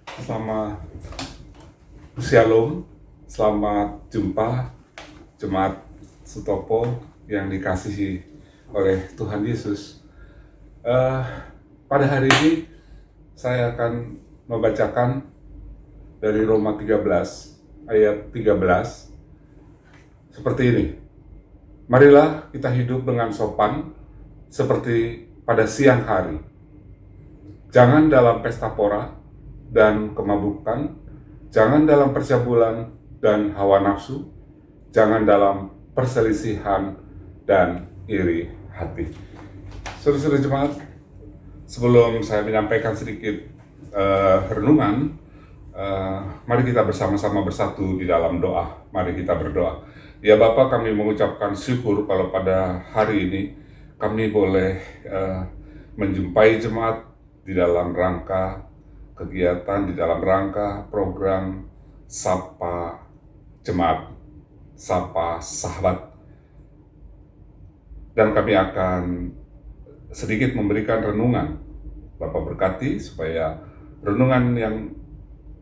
Selamat Shalom, selamat jumpa Jemaat Sutopo yang dikasihi oleh Tuhan Yesus. Pada hari ini saya akan membacakan dari Roma 13 ayat 13 seperti ini. Marilah kita hidup dengan sopan seperti pada siang hari. Jangan dalam pesta pora dan kemabukan, jangan dalam percabulan dan hawa nafsu, jangan dalam perselisihan dan iri hati. Saudara-saudara jemaat, sebelum saya menyampaikan sedikit renungan, mari kita bersama-sama bersatu di dalam doa. Mari kita berdoa. Ya Bapa, kami mengucapkan syukur kalau pada hari ini kami boleh menjumpai jemaat di dalam rangka kegiatan, di dalam rangka program Sapa Jemaat, Sapa Sahabat. Dan kami akan sedikit memberikan renungan. Bapak berkati supaya renungan yang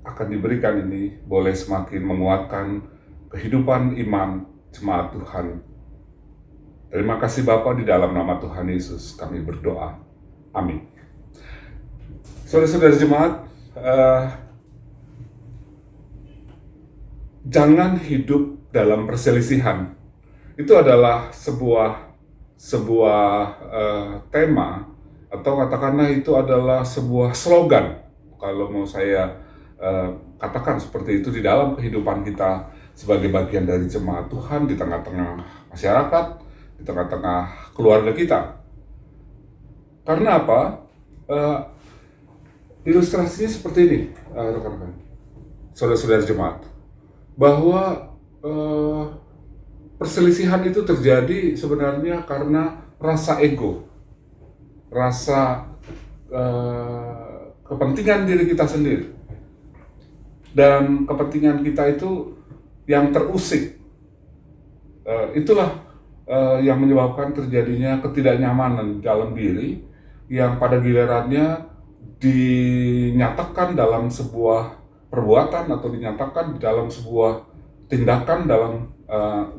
akan diberikan ini boleh semakin menguatkan kehidupan iman jemaat Tuhan. Terima kasih Bapak, di dalam nama Tuhan Yesus kami berdoa. Amin. Saudara-saudara jemaat, jangan hidup dalam perselisihan. Itu adalah sebuah tema, atau katakanlah itu adalah sebuah slogan, kalau mau saya katakan seperti itu, di dalam kehidupan kita sebagai bagian dari jemaat Tuhan, di tengah-tengah masyarakat, di tengah-tengah keluarga kita. Karena apa? Ilustrasinya seperti ini, rekan-rekan, saudara-saudara jemaat, bahwa perselisihan itu terjadi sebenarnya karena rasa ego, rasa kepentingan diri kita sendiri, dan kepentingan kita itu yang terusik. Itulah yang menyebabkan terjadinya ketidaknyamanan dalam diri, yang pada gilirannya dinyatakan dalam sebuah perbuatan atau dinyatakan dalam sebuah tindakan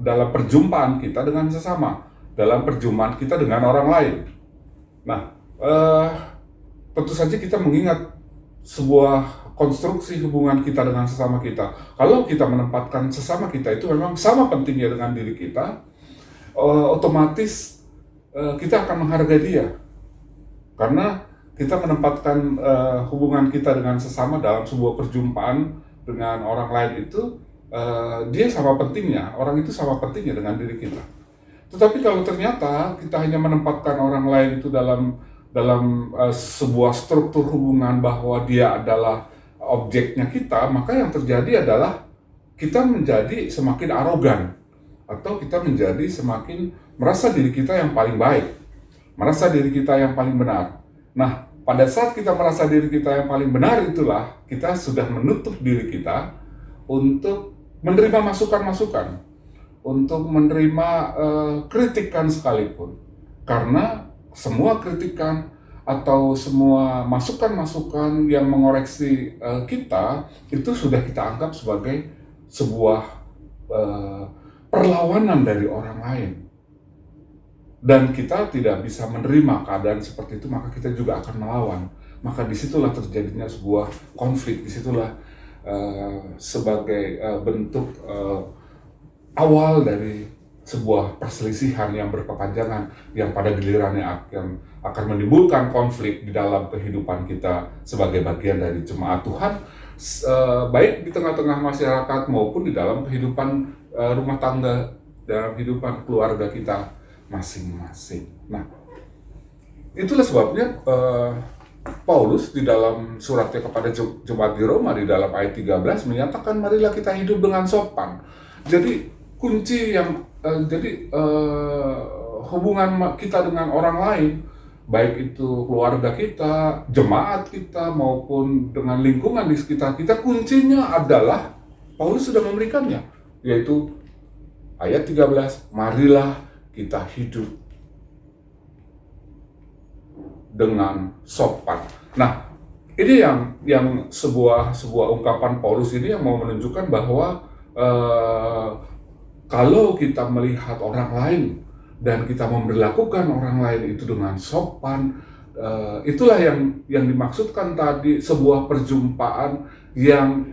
dalam perjumpaan kita dengan sesama, dalam perjumpaan kita dengan orang lain. Nah, tentu saja kita mengingat sebuah konstruksi hubungan kita dengan sesama kita. Kalau kita menempatkan sesama kita itu memang sama pentingnya dengan diri kita, otomatis kita akan menghargai dia. Karena kita menempatkan hubungan kita dengan sesama dalam sebuah perjumpaan dengan orang lain itu, dia sama pentingnya, orang itu sama pentingnya dengan diri kita. Tetapi kalau ternyata kita hanya menempatkan orang lain itu dalam sebuah struktur hubungan bahwa dia adalah objeknya kita, maka yang terjadi adalah kita menjadi semakin arogan, atau kita menjadi semakin merasa diri kita yang paling baik, merasa diri kita yang paling benar. Nah, pada saat kita merasa diri kita yang paling benar, itulah kita sudah menutup diri kita untuk menerima masukan-masukan, untuk menerima kritikan sekalipun. Karena semua kritikan atau semua masukan-masukan yang mengoreksi kita, itu sudah kita anggap sebagai sebuah perlawanan dari orang lain. Dan kita tidak bisa menerima keadaan seperti itu, maka kita juga akan melawan. Maka disitulah terjadinya sebuah konflik, disitulah sebagai bentuk awal dari sebuah perselisihan yang berkepanjangan, yang pada gilirannya akan menimbulkan konflik di dalam kehidupan kita sebagai bagian dari jemaat Tuhan, baik di tengah-tengah masyarakat maupun di dalam kehidupan rumah tangga, dalam kehidupan keluarga kita masing-masing. Nah, itulah sebabnya Paulus di dalam suratnya kepada jemaat di Roma di dalam ayat 13 menyatakan, marilah kita hidup dengan sopan. Jadi kunci yang hubungan kita dengan orang lain, baik itu keluarga kita, jemaat kita, maupun dengan lingkungan di sekitar kita, kuncinya adalah Paulus sudah memberikannya, yaitu ayat 13, marilah kita hidup dengan sopan. Nah, ini yang sebuah ungkapan Paulus ini yang mau menunjukkan bahwa kalau kita melihat orang lain dan kita memperlakukan orang lain itu dengan sopan, itulah yang dimaksudkan tadi, sebuah perjumpaan yang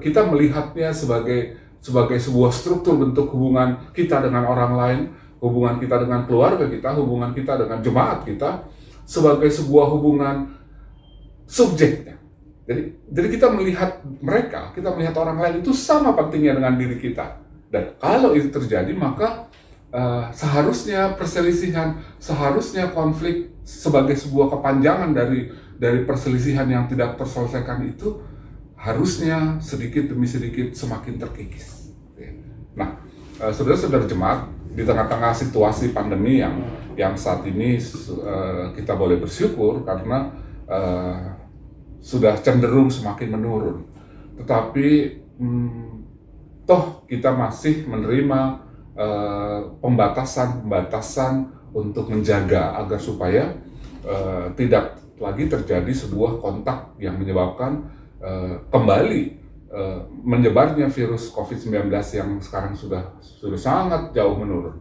kita melihatnya sebagai sebuah struktur bentuk hubungan kita dengan orang lain, hubungan kita dengan keluarga kita, hubungan kita dengan jemaat kita, sebagai sebuah hubungan subjeknya. Jadi kita melihat mereka, kita melihat orang lain itu sama pentingnya dengan diri kita. Dan kalau itu terjadi, maka seharusnya perselisihan, seharusnya konflik sebagai sebuah kepanjangan dari perselisihan yang tidak terselesaikan itu harusnya sedikit demi sedikit semakin terkikis. Nah, saudara-saudara jemaat, di tengah-tengah situasi pandemi yang saat ini kita boleh bersyukur karena sudah cenderung semakin menurun. Tetapi toh kita masih menerima pembatasan untuk menjaga agar supaya tidak lagi terjadi sebuah kontak yang menyebabkan kembali menyebarnya virus COVID-19 yang sekarang sudah sangat jauh menurun.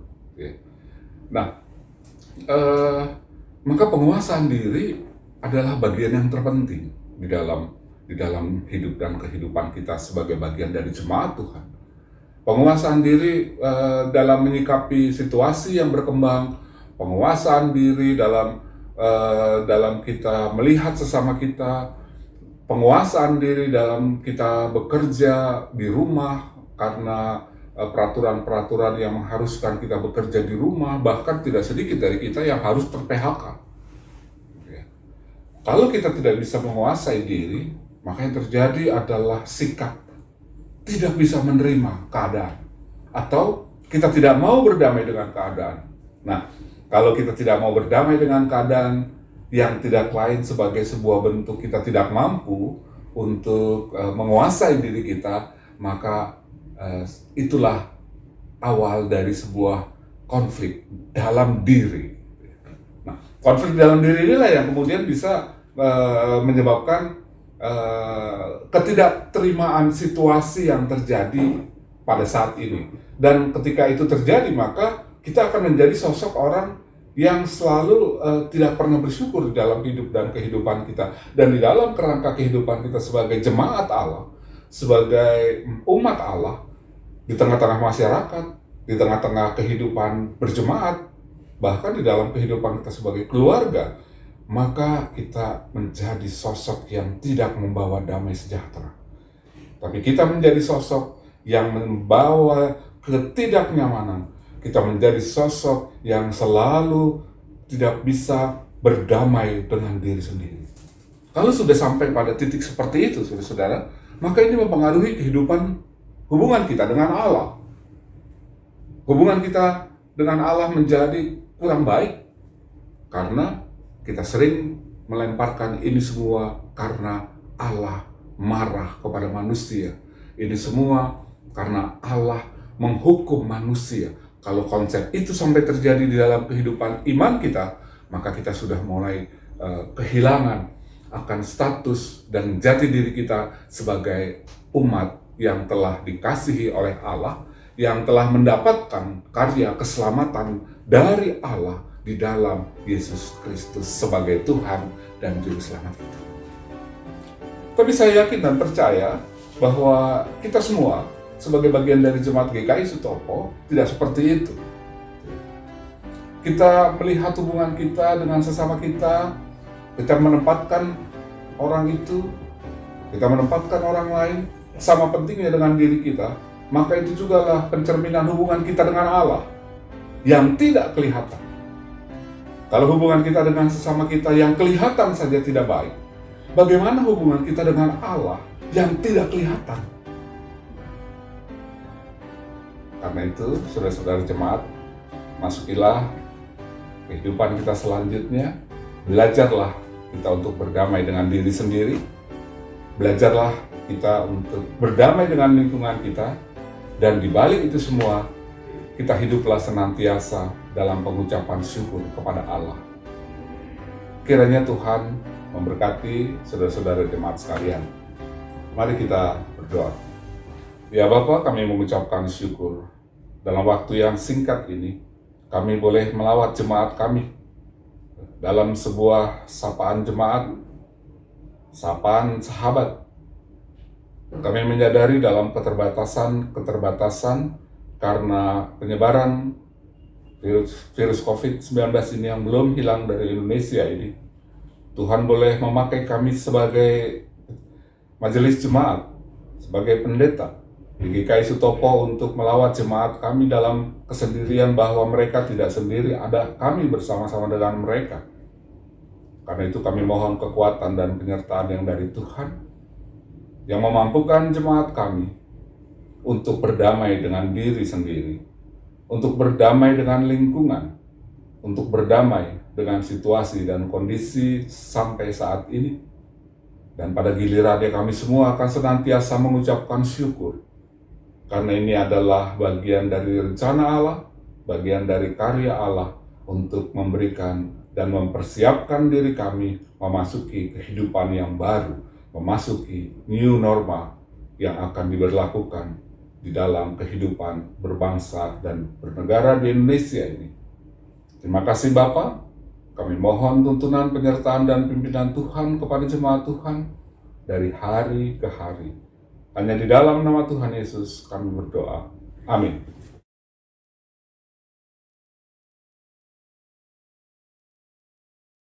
Nah, maka penguasaan diri adalah bagian yang terpenting di dalam hidup dan kehidupan kita sebagai bagian dari jemaat Tuhan. Penguasaan diri dalam menyikapi situasi yang berkembang, penguasaan diri dalam kita melihat sesama kita, penguasaan diri dalam kita bekerja di rumah karena peraturan-peraturan yang mengharuskan kita bekerja di rumah, bahkan tidak sedikit dari kita yang harus ter-PHK. Kalau kita tidak bisa menguasai diri, maka yang terjadi adalah sikap tidak bisa menerima keadaan, atau kita tidak mau berdamai dengan keadaan. Nah, kalau kita tidak mau berdamai dengan keadaan yang tidak lain sebagai sebuah bentuk kita tidak mampu untuk menguasai diri kita, maka itulah awal dari sebuah konflik dalam diri. Nah, konflik dalam diri inilah yang kemudian bisa menyebabkan ketidakterimaan situasi yang terjadi pada saat ini. Dan ketika itu terjadi, maka kita akan menjadi sosok orang yang selalu tidak pernah bersyukur di dalam hidup dan kehidupan kita. Dan di dalam kerangka kehidupan kita sebagai jemaat Allah, sebagai umat Allah, di tengah-tengah masyarakat, di tengah-tengah kehidupan berjemaat, bahkan di dalam kehidupan kita sebagai keluarga, maka kita menjadi sosok yang tidak membawa damai sejahtera. Tapi kita menjadi sosok yang membawa ketidaknyamanan. Kita menjadi sosok yang selalu tidak bisa berdamai dengan diri sendiri. Kalau sudah sampai pada titik seperti itu, saudara-saudara, maka ini mempengaruhi kehidupan hubungan kita dengan Allah. Hubungan kita dengan Allah menjadi kurang baik karena kita sering melemparkan ini semua karena Allah marah kepada manusia. Ini semua karena Allah menghukum manusia. Kalau konsep itu sampai terjadi di dalam kehidupan iman kita, maka kita sudah mulai kehilangan akan status dan jati diri kita sebagai umat yang telah dikasihi oleh Allah, yang telah mendapatkan karya keselamatan dari Allah di dalam Yesus Kristus sebagai Tuhan dan Juru Selamat kita. Tapi saya yakin dan percaya bahwa kita semua sebagai bagian dari Jemaat GKI Sutopo tidak seperti itu. Kita melihat hubungan kita dengan sesama kita menempatkan orang itu, kita menempatkan orang lain sama pentingnya dengan diri kita, maka itu juga lah pencerminan hubungan kita dengan Allah yang tidak kelihatan. Kalau hubungan kita dengan sesama kita yang kelihatan saja tidak baik, bagaimana hubungan kita dengan Allah yang tidak kelihatan? Karena itu, saudara-saudara jemaat, masukilah kehidupan kita selanjutnya, belajarlah kita untuk berdamai dengan diri sendiri, belajarlah kita untuk berdamai dengan lingkungan kita, dan di balik itu semua, kita hiduplah senantiasa dalam pengucapan syukur kepada Allah. Kiranya Tuhan memberkati saudara-saudara jemaat sekalian. Mari kita berdoa. Ya Bapa, kami mengucapkan syukur dalam waktu yang singkat ini kami boleh melawat jemaat kami dalam sebuah sapaan jemaat, sapaan sahabat. Kami menyadari dalam keterbatasan karena penyebaran virus COVID-19 ini yang belum hilang dari Indonesia ini. Tuhan boleh memakai kami sebagai majelis jemaat, sebagai pendeta di GKI Sutopo untuk melawat jemaat kami dalam kesendirian, bahwa mereka tidak sendiri, ada kami bersama-sama dengan mereka. Karena itu kami mohon kekuatan dan penyertaan yang dari Tuhan, yang memampukan jemaat kami untuk berdamai dengan diri sendiri, untuk berdamai dengan lingkungan, untuk berdamai dengan situasi dan kondisi sampai saat ini. Dan pada gilirannya kami semua akan senantiasa mengucapkan syukur, karena ini adalah bagian dari rencana Allah, bagian dari karya Allah untuk memberikan dan mempersiapkan diri kami memasuki kehidupan yang baru, memasuki new normal yang akan diberlakukan di dalam kehidupan berbangsa dan bernegara di Indonesia ini. Terima kasih Bapa. Kami mohon tuntunan, penyertaan, dan pimpinan Tuhan kepada jemaat Tuhan dari hari ke hari. Hanya di dalam nama Tuhan Yesus kami berdoa. Amin.